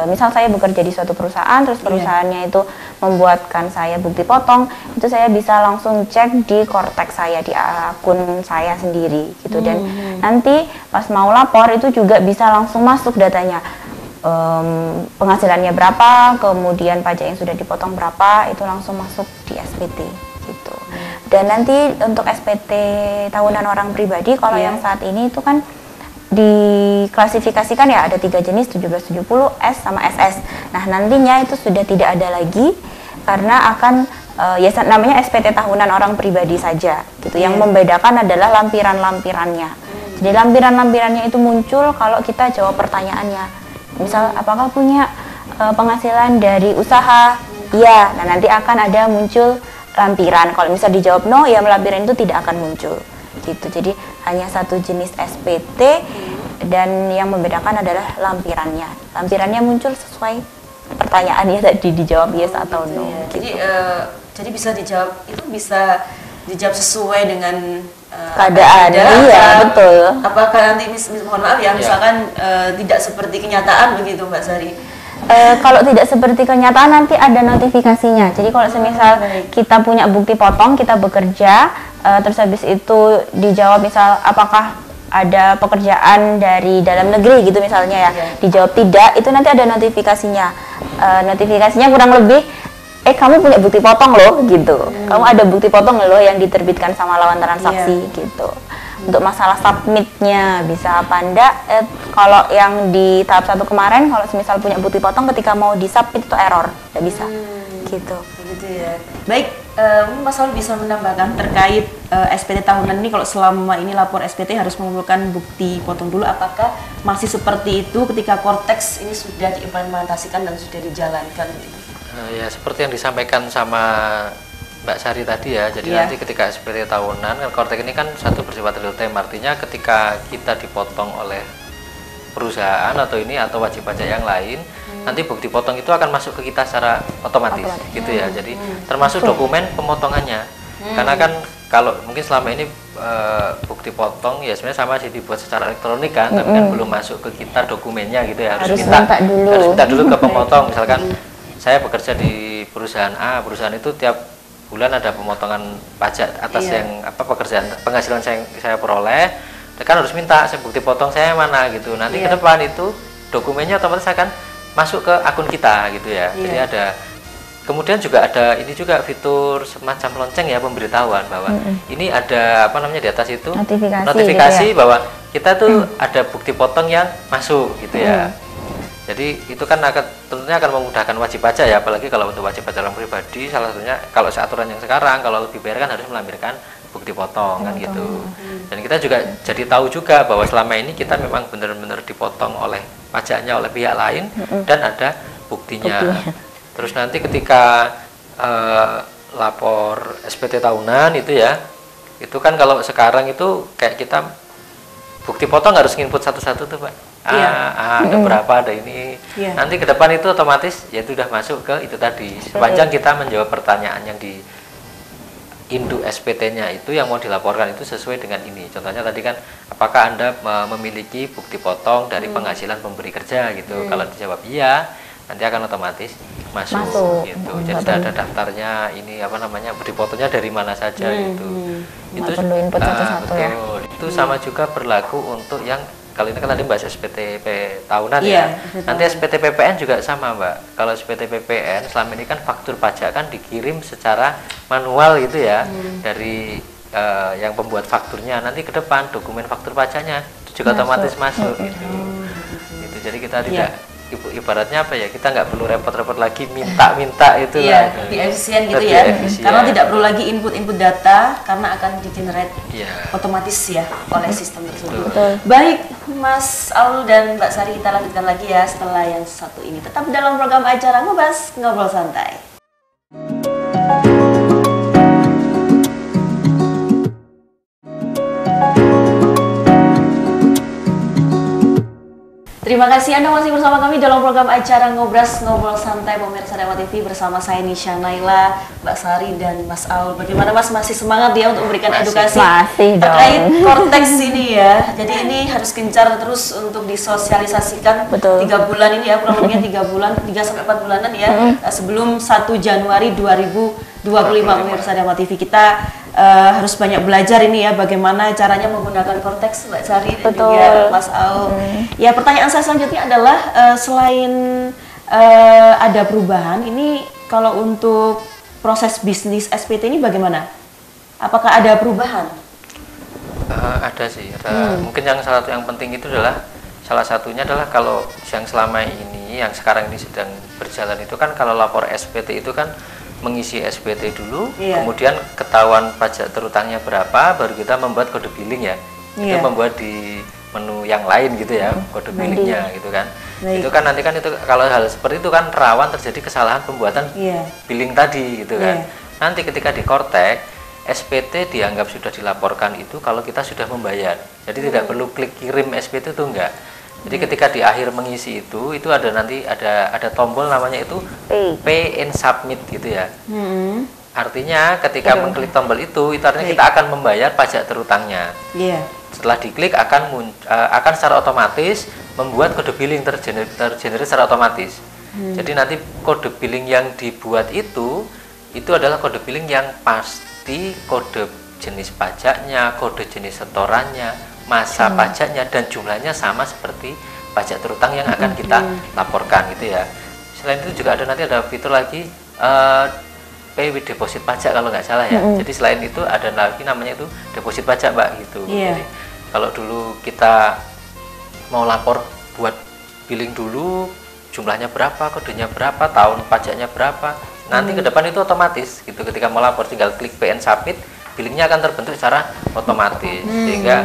Misal saya bekerja di suatu perusahaan, terus perusahaannya itu membuatkan saya bukti potong, itu saya bisa langsung cek di Cortex saya, di akun saya sendiri gitu. Dan nanti pas mau lapor itu juga bisa langsung masuk datanya, penghasilannya berapa, kemudian pajak yang sudah dipotong berapa, itu langsung masuk di SPT gitu. Dan nanti untuk SPT tahunan orang pribadi, kalau yang saat ini itu kan diklasifikasikan ya ada 3 jenis, 1770, S sama SS. Nah nantinya itu sudah tidak ada lagi karena akan namanya SPT tahunan orang pribadi saja gitu. Yang membedakan adalah lampiran-lampirannya. Jadi lampiran-lampirannya itu muncul kalau kita jawab pertanyaannya. Misal apakah punya penghasilan dari usaha? Iya. Nah nanti akan ada muncul lampiran. Kalau misal dijawab no, ya lampiran itu tidak akan muncul. Gitu. Jadi hanya satu jenis SPT dan yang membedakan adalah lampirannya. Lampirannya muncul sesuai pertanyaannya tadi, dijawab yes atau no. Gitu. Jadi bisa dijawab, itu bisa dijawab sesuai dengan keadaan. Iya, betul. Apakah nanti mohon maaf ya, misalkan tidak seperti kenyataan begitu Mbak Sari? Kalau tidak seperti kenyataan nanti ada notifikasinya. Jadi kalau semisal kita punya bukti potong, kita bekerja, terus habis itu dijawab misal apakah ada pekerjaan dari dalam negeri gitu misalnya ya, dijawab tidak, itu nanti ada notifikasinya. Notifikasinya kurang lebih, kamu punya bukti potong loh gitu. Kamu ada bukti potong loh yang diterbitkan sama lawan transaksi gitu. Untuk masalah submitnya bisa apa enggak, kalau yang di tahap 1 kemarin, kalau misal punya bukti potong ketika mau disubmit itu error, nggak bisa gitu. Begitu ya. Baik, Mas Saul bisa menambahkan terkait SPT tahunan ini, kalau selama ini lapor SPT harus mengumpulkan bukti potong dulu, apakah masih seperti itu ketika Cortex ini sudah diimplementasikan dan sudah dijalankan? Ya seperti yang disampaikan sama Mbak Sari tadi ya, jadi nanti ketika SPT tahunan, Cortex ini kan satu bersifat real time, artinya ketika kita dipotong oleh perusahaan atau wajib pajak yang lain, nanti bukti potong itu akan masuk ke kita secara otomatis. Gitu ya, jadi termasuk dokumen pemotongannya. Karena kan kalau mungkin selama ini bukti potong ya sebenarnya sama sih dibuat secara elektronik kan, tapi kan belum masuk ke kita dokumennya gitu ya, harus minta dulu ke pemotong. Misalkan saya bekerja di perusahaan A, perusahaan itu tiap bulan ada pemotongan pajak atas yang penghasilan saya peroleh, kan harus minta bukti potong saya mana gitu. Nanti ke depan itu dokumennya otomatis akan masuk ke akun kita gitu ya. Jadi ada, kemudian juga ada ini juga fitur semacam lonceng ya, pemberitahuan bahwa ini ada di atas itu notifikasi gitu ya, bahwa kita tuh ada bukti potong yang masuk gitu ya. Jadi itu kan tentunya akan memudahkan wajib pajak ya, apalagi kalau untuk wajib pajak orang pribadi, salah satunya kalau aturan yang sekarang kalau lebih bayar kan harus melampirkan bukti potong kan gitu. Dan kita juga jadi tahu juga bahwa selama ini kita memang benar-benar dipotong oleh pajaknya oleh pihak lain dan ada buktinya. Terus nanti ketika lapor SPT tahunan itu ya, itu kan kalau sekarang itu kayak kita bukti potong harus nginput satu-satu tuh Pak. Ada berapa, ada ini. Nanti ke depan itu otomatis ya itu udah masuk ke itu tadi. Sepanjang kita menjawab pertanyaan yang di induk SPT-nya itu yang mau dilaporkan itu sesuai dengan ini. Contohnya tadi kan, apakah Anda memiliki bukti potong dari penghasilan pemberi kerja gitu. Kalau dijawab iya, nanti akan otomatis masuk. Gitu. Jadi ada daftarnya ini bukti potongnya dari mana saja gitu. Itu perlu input satu-satu ya. Itu sama juga berlaku untuk yang kalau ini kan tadi bahas SPT tahunan ya. Nanti SPT PPN juga sama Mbak. Kalau SPT PPN selama ini kan faktur pajak kan dikirim secara manual gitu ya, dari yang pembuat fakturnya. Nanti ke depan dokumen faktur pajaknya itu juga otomatis masuk gitu. Jadi kita tidak ibaratnya kita nggak perlu repot-repot lagi minta itu lebih efisien gitu ya, karena tidak perlu lagi input data karena akan di-generate otomatis ya oleh sistem tersebut. Baik Mas Aul dan Mbak Sari, kita lanjutkan lagi ya setelah yang satu ini. Tetap dalam program acara Ngobrol Santai. Terima kasih Anda masih bersama kami dalam program acara Ngobras Ngobrol Santai pemirsa Dewa TV bersama saya Nisha Naila, Mbak Sari dan Mas Aul. Bagaimana Mas, masih semangat ya untuk memberikan edukasi terkait korteks ini ya. Jadi ini harus gencar terus untuk disosialisasikan. Betul. 3 bulan ini ya, kurang lebihnya 3 bulan, 3 sampai 4 bulanan ya, sebelum 1 Januari 2025 pemirsa Dewa TV. Kita harus banyak belajar ini ya, bagaimana caranya menggunakan korteks, Mbak Sari dan juga Mas Aul. Ya, pertanyaan saya selanjutnya adalah selain ada perubahan ini, kalau untuk proses bisnis SPT ini bagaimana? Apakah ada perubahan? Ada sih, ada. Mungkin yang salah satu yang penting itu adalah salah satunya adalah kalau yang selama ini, yang sekarang ini sedang berjalan itu kan, kalau lapor SPT itu kan mengisi SPT dulu, kemudian ketahuan pajak terutangnya berapa, baru kita membuat kode billing ya. Itu membuat di menu yang lain gitu ya, kode billingnya gitu kan. Itu kan nanti kan itu kalau hal seperti itu kan rawan terjadi kesalahan pembuatan billing tadi gitu kan. Nanti ketika di kortek SPT dianggap sudah dilaporkan itu kalau kita sudah membayar. Jadi tidak perlu klik kirim SPT itu enggak. Jadi ketika di akhir mengisi itu ada nanti ada tombol namanya itu pay and submit gitu ya. Artinya ketika mengklik tombol itu artinya kita akan membayar pajak terutangnya. Setelah diklik akan secara otomatis membuat kode billing tergenerate secara otomatis. Jadi nanti kode billing yang dibuat itu adalah kode billing yang pasti, kode jenis pajaknya, kode jenis setorannya, masa pajaknya, dan jumlahnya sama seperti pajak terutang yang akan kita laporkan gitu ya. Selain itu juga nanti ada fitur lagi pay with deposit pajak kalau nggak salah ya. Jadi selain itu ada lagi namanya itu deposit pajak Mbak gitu. Jadi kalau dulu kita mau lapor buat billing dulu, jumlahnya berapa, kodenya berapa, tahun pajaknya berapa, nanti ke depan itu otomatis gitu. Ketika mau lapor tinggal klik pay and submit, billingnya akan terbentuk secara otomatis, sehingga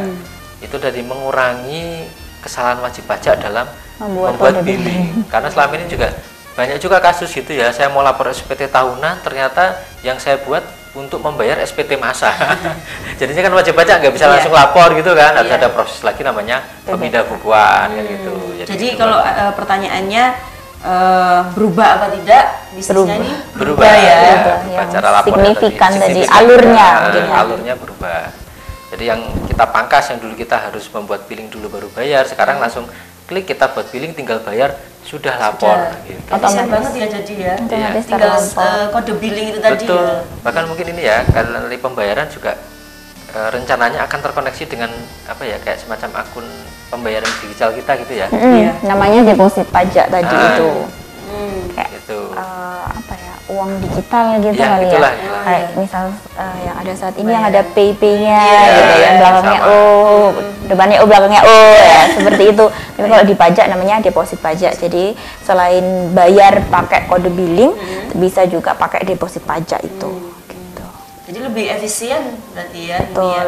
itu dari mengurangi kesalahan wajib pajak dalam membuat billing. Karena selama ini juga banyak juga kasus gitu ya, saya mau lapor SPT tahunan, ternyata yang saya buat untuk membayar SPT masa. Jadinya kan wajib pajak nggak bisa langsung lapor gitu kan, harus ada proses lagi namanya pemindah bukuan kan gitu. Jadi kalau pertanyaannya berubah apa tidak, bisnisnya ini berubah ya, cara lapornya signifikan tadi alurnya alurnya berubah. Jadi yang kita pangkas, yang dulu kita harus membuat billing dulu baru bayar, sekarang langsung klik kita buat billing tinggal bayar sudah lapor gitu. Otomatis banget ya, jadi ya. Tinggal kode billing itu tadi. Betul. Bahkan mungkin ini ya, kalau dari pembayaran juga rencananya akan terkoneksi dengan apa ya, kayak semacam akun pembayaran digital kita gitu ya. Namanya deposit pajak tadi itu. Kayak gitu. Apa ya, uang digital gitu Ya, kali itulah. ya. Kayak misal yang ada saat ini yang ada PayPay-nya gitu, yang belakangnya O, depannya O, belakangnya O ya, seperti itu. Tapi kalau di pajak namanya deposit pajak. Jadi selain bayar pakai kode billing, bisa juga pakai deposit pajak itu. Gitu. Jadi lebih efisien berarti ya. Betul. Ini ya.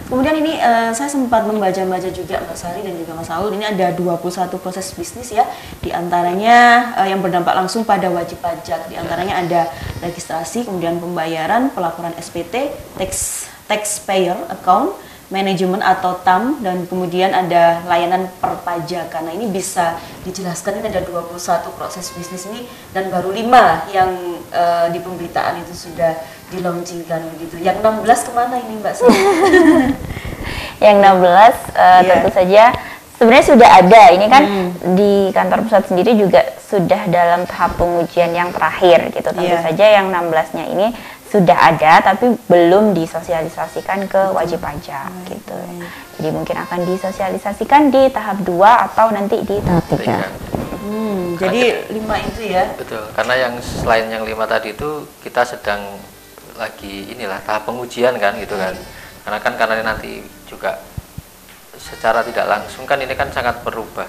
Kemudian ini saya sempat membaca-baca juga Mbak Sari dan juga Mas Aul, ini ada 21 proses bisnis ya. Di antaranya yang berdampak langsung pada wajib pajak. Di antaranya ada registrasi, kemudian pembayaran, pelaporan SPT, taxpayer account, manajemen atau TAM, dan kemudian ada layanan perpajakan. Nah, ini bisa dijelaskan, ini ada 21 proses bisnis ini dan baru 5 yang di pemberitaan itu sudah dilaunchingkan begitu. Yang 16 kemana ini Mbak Sari? Yang 16 tentu saja sebenarnya sudah ada. Ini kan di kantor pusat sendiri juga sudah dalam tahap pengujian yang terakhir gitu. Tentu saja yang 16-nya ini sudah ada tapi belum disosialisasikan ke wajib pajak gitu. Jadi mungkin akan disosialisasikan di tahap 2 atau nanti di tahap 3. Jadi 5 itu ya. Betul, karena yang selain yang 5 tadi itu kita sedang lagi inilah tahap pengujian kan gitu kan. Karena nanti juga secara tidak langsung kan ini kan sangat berubah.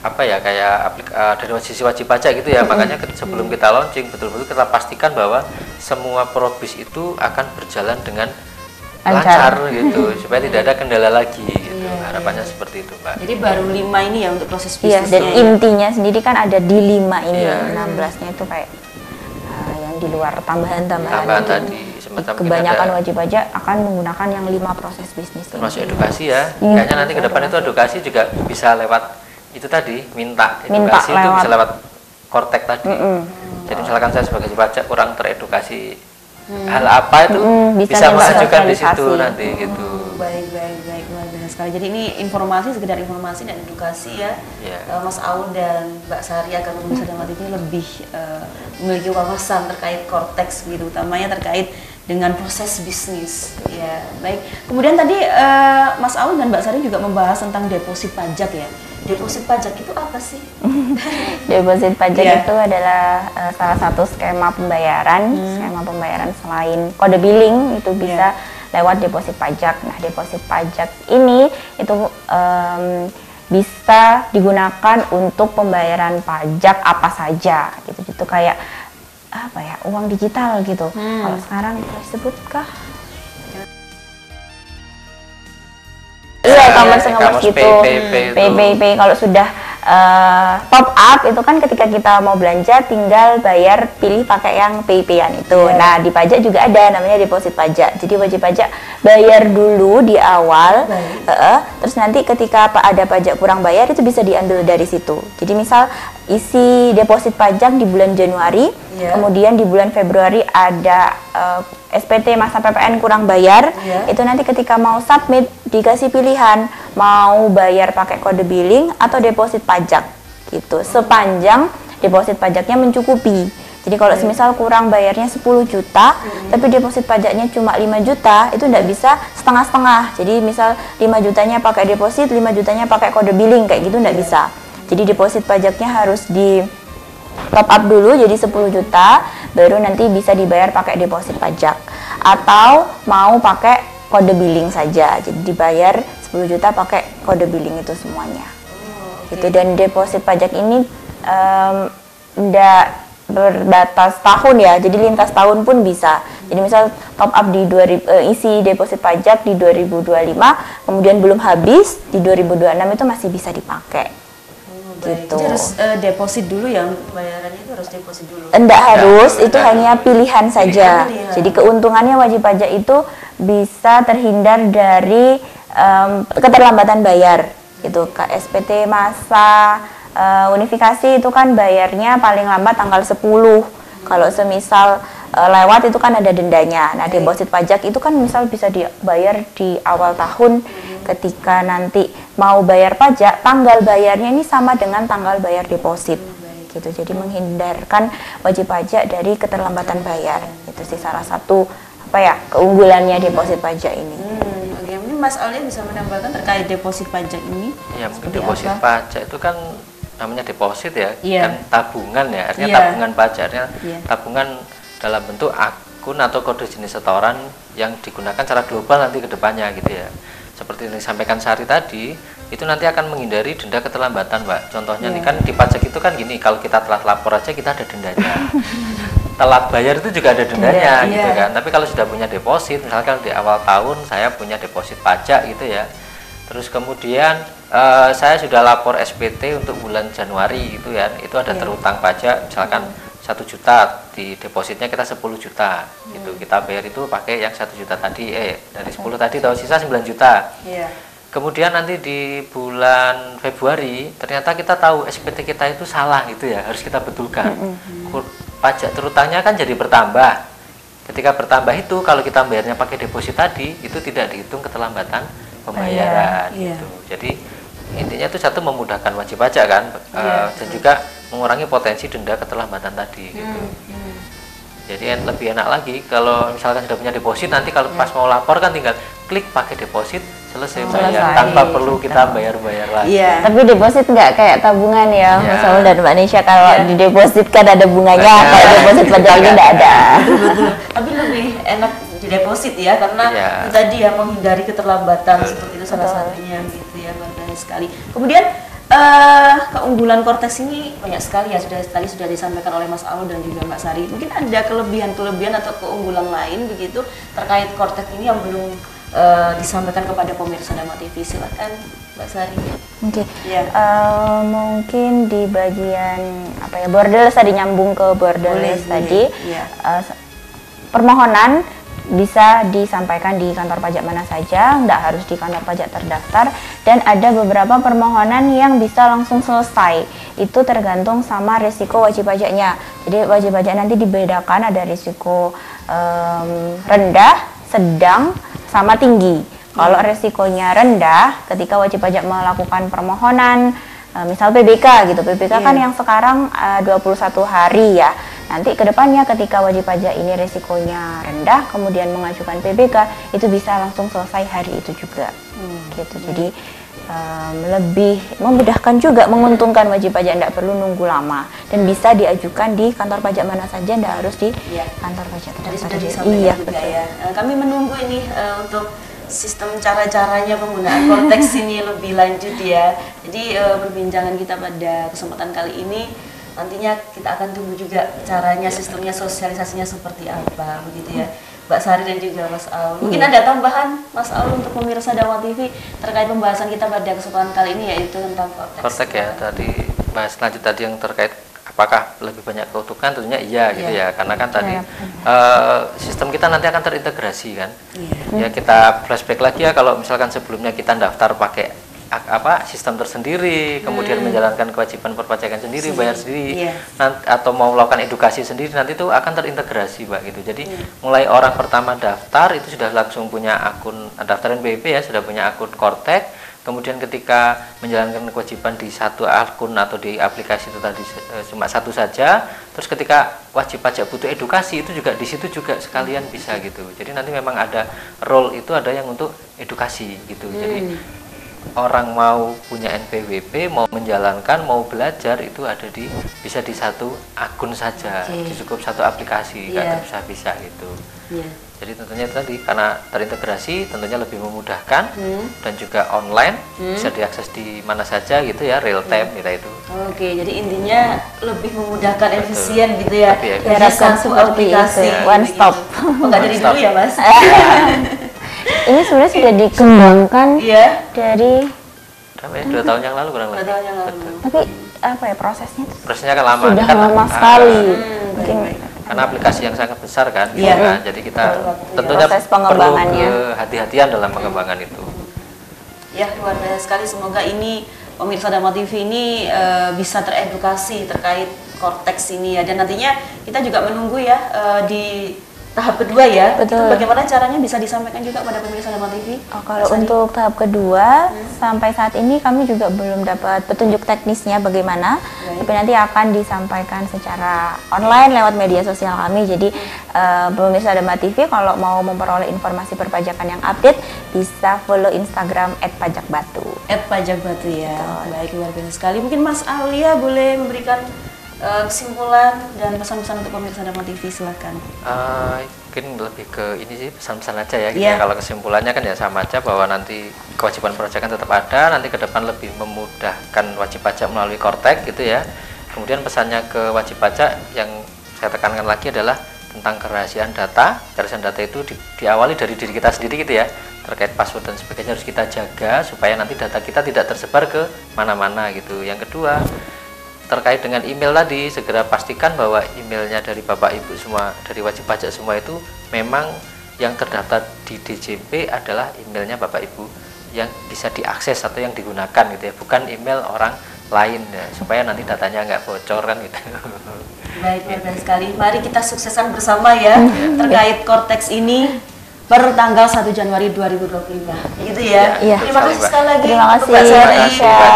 Apa ya, kayak dari sisi wajib pajak gitu ya. Makanya sebelum kita launching betul-betul kita pastikan bahwa semua probis itu akan berjalan dengan lancar gitu, supaya tidak ada kendala lagi gitu. Harapannya seperti itu, Mbak. Jadi baru 5 ini ya untuk proses bisnis. Dan intinya sendiri kan ada di 5 ini. 16-nya itu kayak yang di luar tambahan-tambahan tadi. Semacam kebanyakan wajib pajak akan menggunakan yang 5 proses bisnis. Termasuk edukasi ya. Kayaknya nanti ke depan itu edukasi juga bisa lewat itu tadi minta edukasi itu bisa lewat Kortek tadi. Jadi misalkan saya sebagai wajib pajak kurang teredukasi hal apa itu bisa mengajukan di situ nanti gitu. Baik, luar biasa sekali. Jadi ini informasi, sekedar informasi dan edukasi ya. Mas Aul dan Mbak Sari agar pemirsa dan TV lebih memiliki wawasan terkait Kortex gitu, utamanya terkait dengan proses bisnis. Ya, baik. Kemudian tadi Mas Aul dan Mbak Sari juga membahas tentang deposit pajak ya. Deposit pajak itu apa sih? Deposit pajak itu adalah salah satu skema pembayaran, selain kode billing itu bisa lewat deposit pajak. Nah, deposit pajak ini itu bisa digunakan untuk pembayaran pajak apa saja gitu kayak apa ya, uang digital gitu. Kalau sekarang disebutkah? Iya, e-commerce gitu, PPP. Kalau sudah top up itu kan ketika kita mau belanja tinggal bayar, pilih pakai yang PayPay-an itu. Nah, di pajak juga ada namanya deposit pajak. Jadi wajib pajak bayar dulu di awal, terus nanti ketika ada pajak kurang bayar itu bisa diambil dari situ. Jadi misal isi deposit pajak di bulan Januari, kemudian di bulan Februari ada SPT masa PPN kurang bayar, itu nanti ketika mau submit dikasih pilihan mau bayar pakai kode billing atau deposit pajak gitu, sepanjang deposit pajaknya mencukupi. Jadi kalau semisal kurang bayarnya 10 juta tapi deposit pajaknya cuma 5 juta, itu enggak bisa setengah-setengah. Jadi misal 5 jutanya pakai deposit, 5 jutanya pakai kode billing, kayak gitu enggak bisa. Jadi deposit pajaknya harus di top up dulu jadi 10 juta, baru nanti bisa dibayar pakai deposit pajak. Atau mau pakai kode billing saja, jadi dibayar 10 juta pakai kode billing itu semuanya. Gitu. Dan deposit pajak ini tidak berbatas tahun ya, jadi lintas tahun pun bisa. Jadi misal top up di isi deposit pajak di 2025, kemudian belum habis di 2026 itu masih bisa dipakai. Gitu. Jadi harus deposit dulu ya, bayarannya itu harus deposit dulu. Enggak harus, itu hanya pilihan saja. Jadi keuntungannya wajib pajak itu bisa terhindar dari keterlambatan bayar. Gitu, SPT masa unifikasi itu kan bayarnya paling lambat tanggal 10. Kalau semisal lewat itu kan ada dendanya. Nah, deposit pajak itu kan misal bisa dibayar di awal tahun. Ketika nanti mau bayar pajak, tanggal bayarnya ini sama dengan tanggal bayar deposit gitu. Jadi menghindarkan wajib pajak dari keterlambatan bayar. Itu sih salah satu keunggulannya deposit pajak ini. Oke, mungkin Mas Alia bisa menambahkan terkait deposit pajak ini. Ya, mungkin deposit pajak itu kan namanya deposit ya, kan tabungan ya, artinya tabungan pajak, artinya tabungan dalam bentuk akun atau kode jenis setoran yang digunakan secara global nanti ke depannya gitu ya. Seperti yang disampaikan Sari tadi, itu nanti akan menghindari denda keterlambatan, Mbak. Contohnya nih kan di pajak itu kan gini, kalau kita telat lapor aja kita ada dendanya. Telat bayar itu juga ada dendanya gitu kan. Tapi kalau sudah punya deposit, misalkan di awal tahun saya punya deposit pajak gitu ya. Terus kemudian saya sudah lapor SPT untuk bulan Januari gitu ya. Itu ada terutang pajak misalkan 1 juta, di depositnya kita 10 juta gitu. Kita bayar itu pakai yang 1 juta tadi, dari 10 tadi tahu sisa 9 juta. Kemudian nanti di bulan Februari ternyata kita tahu SPT kita itu salah gitu ya, harus kita betulkan. Pajak terutangnya kan jadi bertambah. Ketika bertambah itu kalau kita bayarnya pakai deposit tadi, itu tidak dihitung keterlambatan pembayaran gitu. Jadi intinya itu satu memudahkan wajib pajak kan, dan juga mengurangi potensi denda keterlambatan tadi gitu. Jadi lebih enak lagi kalau misalkan sudah punya deposit, nanti kalau pas mau lapor kan tinggal klik pakai deposit, selesai bayar tanpa perlu kita bayar-bayar lagi. Tapi deposit nggak kayak tabungan ya, Mas Aul dan Mbak Nisha, kalau di deposit kan ada bunganya, kalau deposit pajak ini nggak ada. Tapi lebih enak di deposit ya, karena tadi ya menghindari keterlambatan seperti itu salah satunya gitu ya, banyak sekali. Kemudian keunggulan Kortex ini banyak sekali ya, tadi sudah disampaikan oleh Mas Aul dan juga Mbak Sari. Mungkin ada kelebihan-kelebihan atau keunggulan lain begitu terkait Kortex ini yang belum disampaikan kepada pemirsa Dama TV. Silakan Mbak Sari. Oke. Mungkin di bagian borderless tadi, nyambung ke borderless tadi. Permohonan bisa disampaikan di kantor pajak mana saja, nggak harus di kantor pajak terdaftar, dan ada beberapa permohonan yang bisa langsung selesai. Itu tergantung sama risiko wajib pajaknya. Jadi wajib pajak nanti dibedakan ada risiko rendah, sedang, sama tinggi. Kalau risikonya rendah, ketika wajib pajak melakukan permohonan, misal PBK gitu, PBK kan yang sekarang 21 hari ya. Nanti kedepannya ketika wajib pajak ini risikonya rendah, kemudian mengajukan PBK, itu bisa langsung selesai hari itu juga. Gitu. Jadi lebih memudahkan juga, menguntungkan wajib pajak, tidak perlu nunggu lama dan bisa diajukan di kantor pajak mana saja, tidak harus di kantor pajak terdaftar. Iya, betul. Ya. Kami menunggu ini untuk sistem cara-caranya penggunaan Cortex ini lebih lanjut ya. Jadi perbincangan kita pada kesempatan kali ini nantinya kita akan tunggu juga caranya, sistemnya, sosialisasinya seperti apa begitu ya, Mbak Sari dan juga Mas Aul. Mungkin ada tambahan Mas Aul untuk pemirsa Dharma TV terkait pembahasan kita pada kesempatan kali ini, yaitu tentang Cortex. Cortex ya, tadi bahas lanjut tadi yang terkait apakah lebih banyak keuntungan, tentunya iya gitu ya, karena kan tadi sistem kita nanti akan terintegrasi kan. Ya kita flashback lagi ya, kalau misalkan sebelumnya kita daftar pakai sistem tersendiri, kemudian menjalankan kewajiban perpajakan sendiri, bayar sendiri, atau mau melakukan edukasi sendiri, nanti itu akan terintegrasi Mbak gitu. Jadi mulai orang pertama daftar itu sudah langsung punya akun daftar NPWP ya, sudah punya akun Cortex. Kemudian ketika menjalankan kewajiban di satu akun atau di aplikasi itu tadi cuma satu saja, terus ketika wajib pajak butuh edukasi itu juga di situ juga sekalian bisa gitu. Jadi nanti memang ada role itu, ada yang untuk edukasi gitu. Jadi orang mau punya NPWP, mau menjalankan, mau belajar itu ada bisa di satu akun saja, cukup satu aplikasi, nggak terpisah-pisah gitu. Jadi tentunya itu tadi karena terintegrasi tentunya lebih memudahkan dan juga online, bisa diakses di mana saja gitu ya, real time kita itu. Oke, jadi intinya lebih memudahkan, efisien gitu ya. Diharapkan seperti itu, one stop. Enggak dari dulu ya Mas? Ini sebenarnya sudah dikembangkan dari 2 tahun yang lalu kurang lebih. 2 tahun yang lalu. Tapi apa ya prosesnya kan lama. sudah kan, lama sekali. Mungkin karena aplikasi yang sangat besar kan, gitu kan. Jadi kita tentunya proses perlu pengembangannya, hati-hatian dalam pengembangan itu. Ya, luar biasa sekali. Semoga ini pemirsa Dharma TV ini bisa teredukasi terkait Cortex ini ya, dan nantinya kita juga menunggu ya di tahap kedua ya. Betul. Itu bagaimana caranya bisa disampaikan juga pada pemirsa Dharma TV? Kalau untuk tahap kedua, sampai saat ini kami juga belum dapat petunjuk teknisnya bagaimana, tapi nanti akan disampaikan secara online lewat media sosial kami. Jadi pemirsa Dharma TV kalau mau memperoleh informasi perpajakan yang update bisa follow Instagram @pajakbatu. @pajakbatu ya. Baik, luar biasa sekali. Mungkin Mas Aulia boleh memberikan kesimpulan dan pesan-pesan untuk pemirsa Dharma TV, silakan. Mungkin lebih ke ini sih, pesan-pesan aja ya gitu ya. Kalau kesimpulannya kan ya sama aja, bahwa nanti kewajiban perpajakan tetap ada, nanti ke depan lebih memudahkan wajib pajak melalui Cortex gitu ya. Kemudian pesannya ke wajib pajak yang saya tekankan lagi adalah tentang kerahasiaan data. Kerahasiaan data itu diawali dari diri kita sendiri gitu ya, terkait password dan sebagainya harus kita jaga supaya nanti data kita tidak tersebar ke mana-mana gitu. Yang kedua, terkait dengan email tadi, segera pastikan bahwa emailnya dari Bapak Ibu semua, dari wajib pajak semua itu memang yang terdaftar di DJP adalah emailnya Bapak Ibu yang bisa diakses atau yang digunakan gitu ya, bukan email orang lain ya, supaya nanti datanya nggak bocor kan gitu. Baik, luar sekali. Mari kita sukseskan bersama ya terkait Cortex ini per tanggal 1 Januari 2025 gitu ya. Terima kasih sekali lagi. Terima kasih Mbak Sari,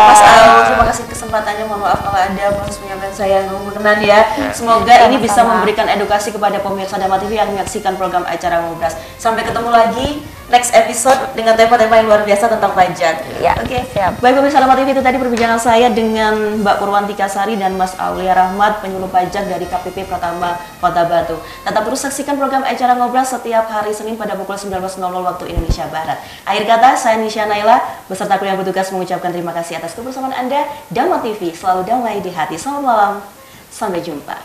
Mas Aul, terima kasih kesempatannya. Mohon maaf kalau ada proses penyampaian saya yang berkenan ya. Semoga ini bisa memberikan edukasi kepada pemirsa Dharma TV yang menyaksikan program acara Ngobras. Sampai ketemu lagi next episode dengan tema-tema yang luar biasa tentang pajak. Oke, siap. Baik pemirsa Dharma TV, itu tadi perbincangan saya dengan Mbak Purwantika Sari dan Mas Aulia Rahmat, penyuluh pajak dari KPP Pratama Kota Batu. Tetap terus saksikan program acara Ngobras setiap hari Senin pada pukul 19.00 waktu Indonesia Barat. Akhir kata, saya Nisha Naila beserta kru yang bertugas mengucapkan terima kasih atas kebersamaan Anda. Dharma TV selalu damai di hati. Selamat malam, sampai jumpa.